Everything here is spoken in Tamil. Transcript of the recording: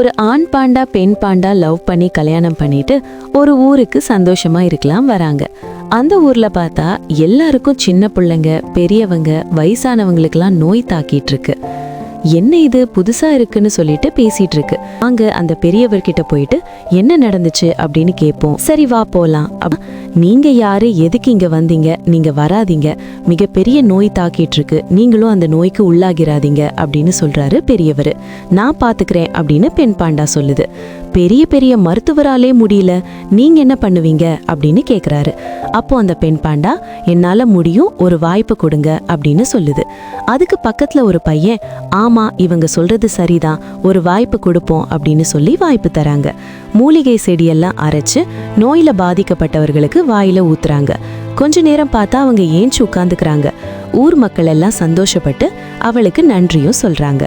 ஒரு ஆண் பாண்டா பெண் பாண்டா லவ் பண்ணி கல்யாணம் பண்ணிட்டு ஒரு ஊருக்கு சந்தோஷமா இருக்கலாம் வராங்க. அந்த ஊர்ல பார்த்தா எல்லாருக்கும் சின்ன பிள்ளைங்க, பெரியவங்க, வயசானவங்களுக்கெல்லாம் நோய் தாக்கிட்டு இருக்கு. என்ன இது புதுசா இருக்குன்னு சொல்லிட்டு பேசிட்டு இருக்கு. அங்க அந்த பெரியவர்கிட்ட போயிட்டு என்ன நடந்துச்சு அப்படின்னு கேட்போம். சரி வா போலாம். நீங்க யாரு, எதுக்கு இங்க வந்தீங்க, நீங்க வராதீங்க, மிகப்பெரிய நோய் தாக்கிட்டு இருக்கு, நீங்களும் அந்த நோய்க்கு உள்ளாகிறாதீங்க அப்படின்னு சொல்றாரு பெரியவர். நான் பாத்துக்கிறேன் அப்படின்னு பெண் பாண்டா சொல்லுது. பெரிய பெரிய மருத்துவராலே முடியல, நீங்க என்ன பண்ணுவீங்க அப்படின்னு கேக்குறாரு. அப்போ அந்த பெண் பாண்டா என்னால முடியும், ஒரு வாய்ப்பு கொடுங்க அப்படின்னு சொல்லுது. அதுக்கு பக்கத்துல ஒரு பையன், ஆமா இவங்க சொல்றது சரிதான், ஒரு வாய்ப்பு கொடுப்போம் அப்படின்னு சொல்லி வாய்ப்பு தராங்க. மூலிகை செடியெல்லாம் அரைச்சு நோயில பாதிக்கப்பட்டவர்களுக்கு வாயில ஊத்துறாங்க. கொஞ்ச நேரம் பார்த்தா அவங்க ஏஞ்சி உட்கார்ந்துக்கிறாங்க. ஊர் மக்கள் எல்லாம் சந்தோஷப்பட்டு அவளுக்கு நன்றியும் சொல்றாங்க.